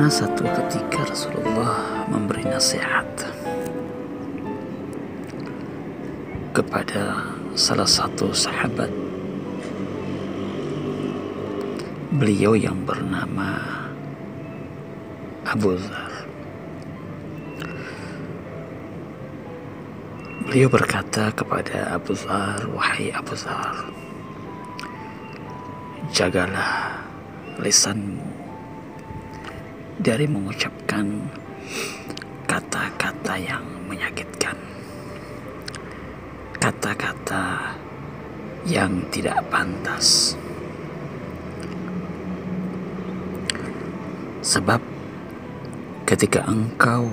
Pernah satu ketika Rasulullah memberi nasihat kepada salah satu sahabat. Beliau yang bernama Abu Dzar. Beliau berkata kepada Abu Dzar, "Wahai Abu Dzar, jagalah lisanmu dari mengucapkan kata-kata yang menyakitkan, kata-kata yang tidak pantas. Sebab ketika engkau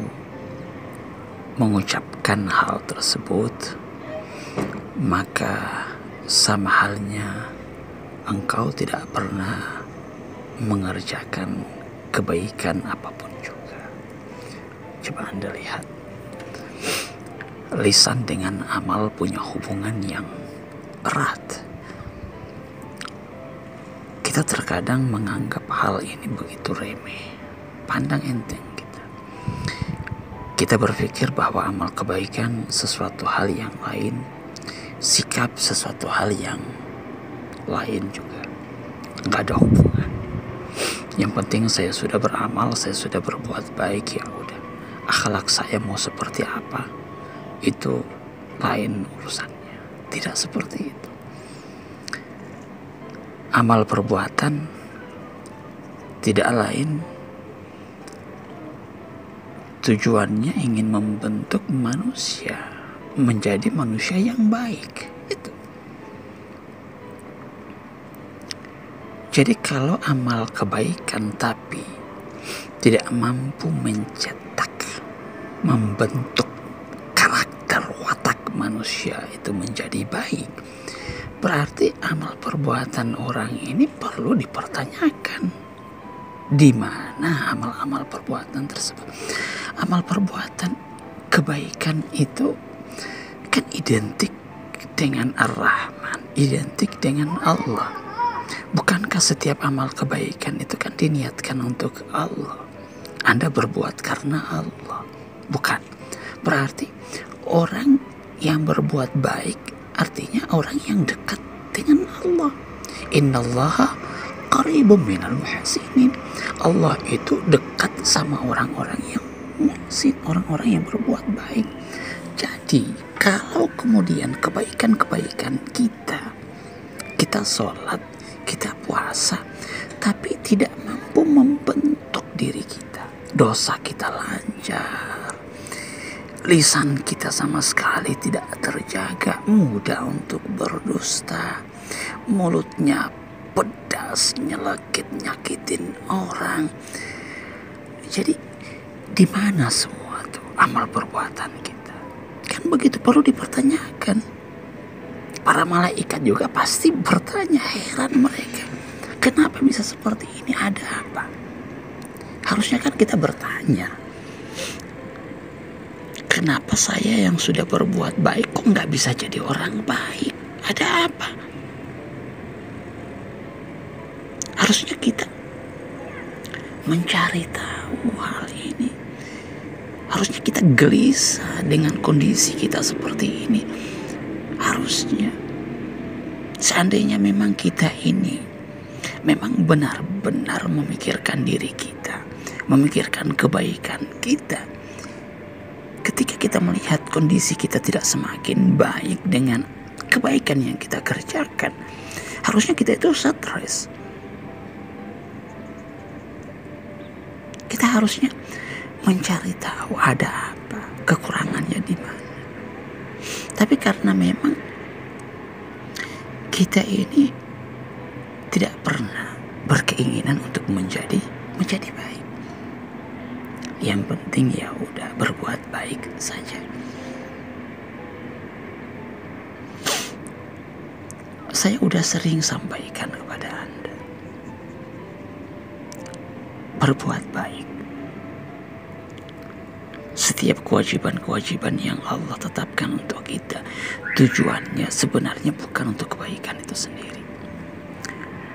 mengucapkan hal tersebut, maka sama halnya engkau tidak pernah mengerjakan kebaikan apapun juga." Coba Anda lihat, lisan dengan amal punya hubungan yang erat. Kita terkadang menganggap hal ini begitu remeh, pandang enteng kita. Kita berpikir bahwa amal kebaikan sesuatu hal yang lain, sikap sesuatu hal yang lain juga, nggak ada hubungan. Yang penting saya sudah beramal, saya sudah berbuat baik, ya udah. Akhlak saya mau seperti apa, itu lain urusannya. Tidak seperti itu. Amal perbuatan tidak lain tujuannya ingin membentuk manusia menjadi manusia yang baik. Itu. Jadi kalau amal kebaikan tapi tidak mampu mencetak, membentuk karakter watak manusia itu menjadi baik, berarti amal perbuatan orang ini perlu dipertanyakan. Di mana amal-amal perbuatan tersebut? Amal perbuatan kebaikan itu kan identik dengan Ar-Rahman, identik dengan Allah. Bukankah setiap amal kebaikan itu kan diniatkan untuk Allah? Anda berbuat karena Allah, bukan? Berarti orang yang berbuat baik artinya orang yang dekat dengan Allah. Innallaha qaribum minal muhsinin. Allah itu dekat sama orang-orang yang muhsin, orang-orang yang berbuat baik. Jadi kalau kemudian kebaikan-kebaikan kita sholat, kita puasa, tapi tidak mampu membentuk diri kita, dosa kita lancar, lisan kita sama sekali tidak terjaga, mudah untuk berdusta, mulutnya pedas, nyelekit, nyakitin orang. Jadi di mana semua tuh amal perbuatan kita? Kan begitu, perlu dipertanyakan. Para malaikat juga pasti bertanya, heran mereka, kenapa bisa seperti ini, ada apa? Harusnya kan kita bertanya, kenapa saya yang sudah berbuat baik kok nggak bisa jadi orang baik? Ada apa? Harusnya kita mencari tahu hal ini. Harusnya kita gelisah dengan kondisi kita seperti ini. Harusnya, seandainya memang kita ini memang benar-benar memikirkan diri kita, memikirkan kebaikan kita, ketika kita melihat kondisi kita tidak semakin baik dengan kebaikan yang kita kerjakan, harusnya kita itu stres. Kita harusnya mencari tahu ada apa, kekurangannya di mana. Tapi karena memang kita ini tidak pernah berkeinginan untuk menjadi baik. Yang penting ya udah berbuat baik saja. Saya udah sering sampaikan kepada Anda, berbuat baik. Setiap kewajiban-kewajiban yang Allah tetapkan untuk kita, tujuannya sebenarnya bukan untuk kebaikan itu sendiri.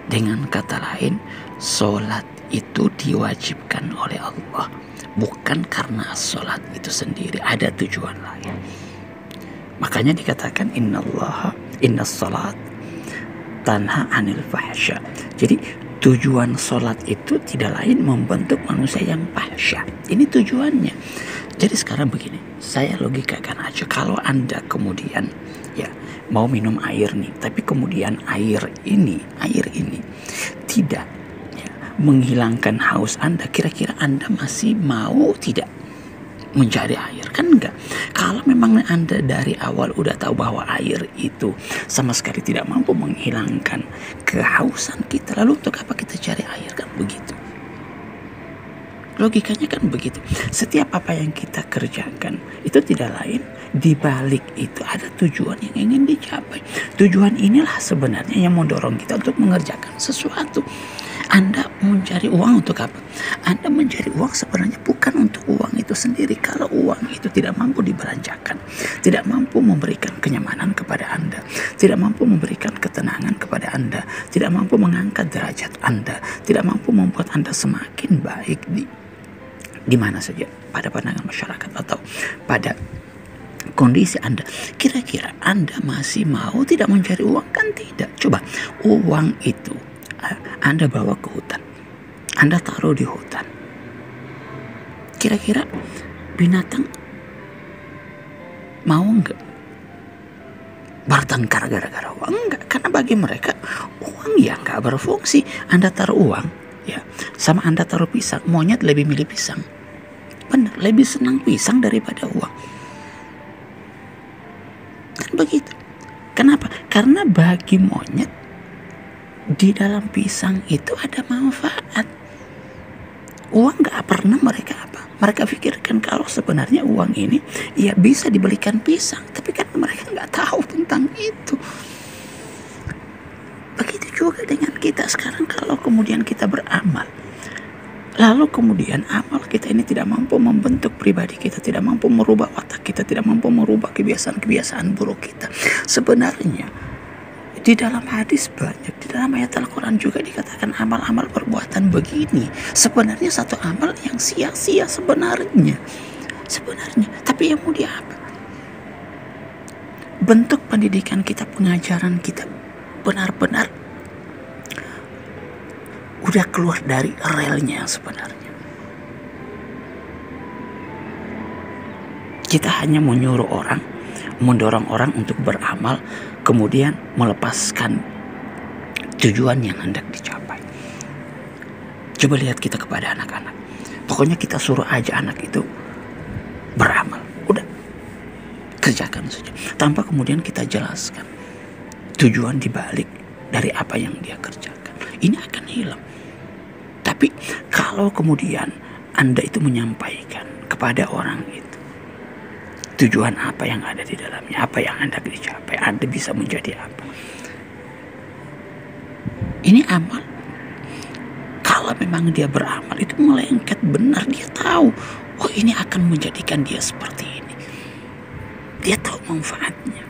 Dengan kata lain, sholat itu diwajibkan oleh Allah, bukan karena sholat itu sendiri, ada tujuan lain. Makanya dikatakan inna sholat tanha anil fahsya. Jadi tujuan sholat itu tidak lain membentuk manusia yang fahsya. Ini tujuannya. Jadi sekarang begini, saya logikakan aja, kalau Anda kemudian ya mau minum air nih, tapi kemudian air ini tidak ya, menghilangkan haus Anda, kira-kira Anda masih mau tidak mencari air? Kan enggak. Kalau memang Anda dari awal udah tahu bahwa air itu sama sekali tidak mampu menghilangkan kehausan kita, lalu untuk apa kita cari air? Kan begitu. Logikanya kan begitu. Setiap apa yang kita kerjakan itu tidak lain, di balik itu ada tujuan yang ingin dicapai. Tujuan inilah sebenarnya yang mendorong kita untuk mengerjakan sesuatu. Anda mencari uang untuk apa? Anda mencari uang sebenarnya bukan untuk uang itu sendiri. Kalau uang itu tidak mampu dibelanjakan, tidak mampu memberikan kenyamanan kepada Anda, tidak mampu memberikan ketenangan kepada Anda, tidak mampu mengangkat derajat Anda, tidak mampu membuat Anda semakin baik di mana saja, pada pandangan masyarakat atau pada kondisi Anda, kira-kira Anda masih mau tidak mencari uang? Kan tidak. Coba uang itu Anda bawa ke hutan, Anda taruh di hutan, kira-kira binatang mau nggak bertengkar gara-gara uang? Enggak, karena bagi mereka uang ya nggak berfungsi. Anda taruh uang ya, sama Anda taruh pisang, monyet lebih milih pisang. Benar, lebih senang pisang daripada uang. Kan begitu. Kenapa? Karena bagi monyet di dalam pisang itu ada manfaat. Uang gak pernah mereka mereka pikirkan kalau sebenarnya uang ini ya bisa dibelikan pisang, tapi kan mereka gak tahu tentang itu. Begitu juga dengan kita sekarang, kalau kemudian kita beramal, lalu kemudian amal kita ini tidak mampu membentuk pribadi kita, tidak mampu merubah watak kita, tidak mampu merubah kebiasaan-kebiasaan buruk kita. Sebenarnya di dalam hadis banyak, di dalam ayat Al-Quran juga dikatakan amal-amal perbuatan begini sebenarnya satu amal yang sia-sia sebenarnya. Tapi yang mau apa? Bentuk pendidikan kita, pengajaran kita benar-benar udah keluar dari relnya yang sebenarnya. Kita hanya menyuruh orang, mendorong orang untuk beramal, kemudian melepaskan tujuan yang hendak dicapai. Coba lihat kita kepada anak-anak. Pokoknya kita suruh aja anak itu beramal. Udah, kerjakan saja. Tanpa kemudian kita jelaskan tujuan dibalik dari apa yang dia kerjakan. Ini akan hilang. Tapi kalau kemudian Anda itu menyampaikan kepada orang itu tujuan apa yang ada di dalamnya, apa yang Anda dicapai, Anda bisa menjadi apa. Ini amal. Kalau memang dia beramal itu melengket benar, dia tahu, oh ini akan menjadikan dia seperti ini. Dia tahu manfaatnya.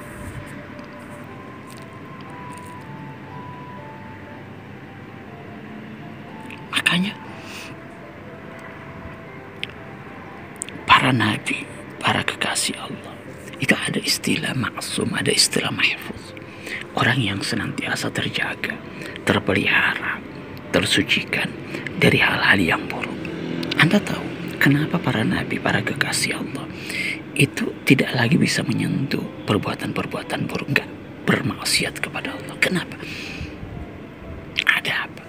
Makanya para nabi, para kekasih Allah, itu ada istilah maksum, ada istilah mahfuz. Orang yang senantiasa terjaga, terpelihara, tersucikan dari hal-hal yang buruk. Anda tahu kenapa para nabi, para kekasih Allah itu tidak lagi bisa menyentuh perbuatan-perbuatan buruk, enggak bermaksiat kepada Allah? Kenapa? Ada apa?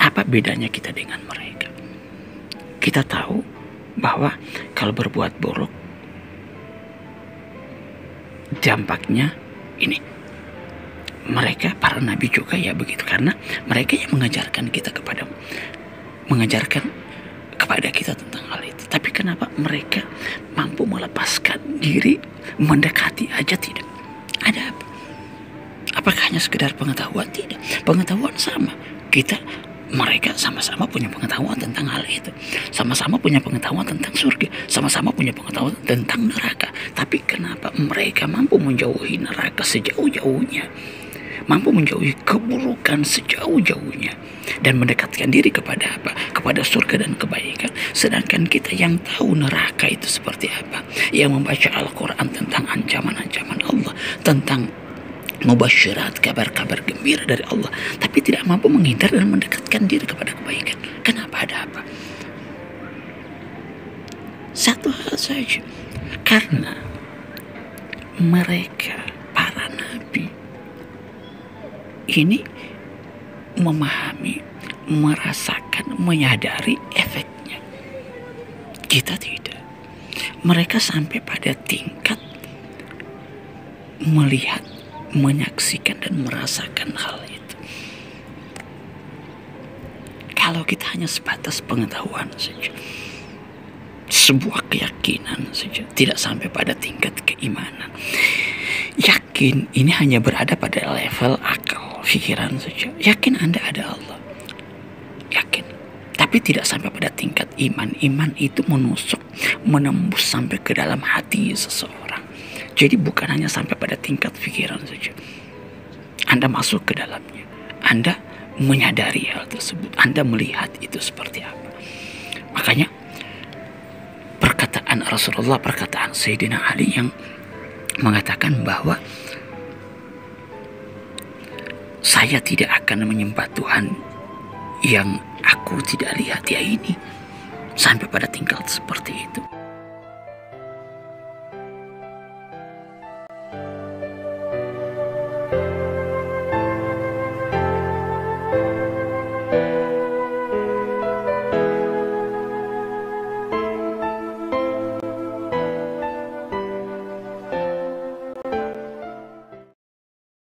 Apa bedanya kita dengan mereka? Kita tahu bahwa kalau berbuat buruk dampaknya ini. Mereka para nabi juga ya begitu, karena mereka yang mengajarkan kita kepada kita tentang hal itu. Tapi kenapa mereka mampu melepaskan diri, mendekati aja tidak? Ada apa? Apakah hanya sekedar pengetahuan? Tidak. Pengetahuan sama. Mereka sama-sama punya pengetahuan tentang hal itu. Sama-sama punya pengetahuan tentang surga. Sama-sama punya pengetahuan tentang neraka. Tapi kenapa mereka mampu menjauhi neraka sejauh-jauhnya? mampu menjauhi keburukan sejauh-jauhnya dan mendekatkan diri kepada apa? Kepada surga dan kebaikan. Sedangkan kita yang tahu neraka itu seperti apa, yang membaca Al-Quran tentang ancaman-ancaman Allah, tentang mubasyirat, kabar-kabar gembira dari Allah, tapi tidak mampu menghindar dan mendekatkan diri kepada kebaikan. Kenapa? Ada apa? Satu hal saja, karena mereka para nabi ini memahami, merasakan, menyadari efeknya. Kita tidak. Mereka sampai pada tingkat melihat, menyaksikan dan merasakan hal itu. Kalau kita hanya sebatas pengetahuan saja, sebuah keyakinan saja, tidak sampai pada tingkat keimanan. Yakin ini hanya berada pada level akal, pikiran saja. Yakin Anda ada Allah, yakin, tapi tidak sampai pada tingkat iman. Iman itu menusuk, menembus sampai ke dalam hati seseorang. Jadi bukan hanya sampai pada tingkat pikiran saja. Anda masuk ke dalamnya, Anda menyadari hal tersebut, Anda melihat itu seperti apa. Makanya perkataan Rasulullah, perkataan Sayyidina Ali yang mengatakan bahwa saya tidak akan menyembah Tuhan yang aku tidak lihat, ya ini sampai pada tingkat seperti itu.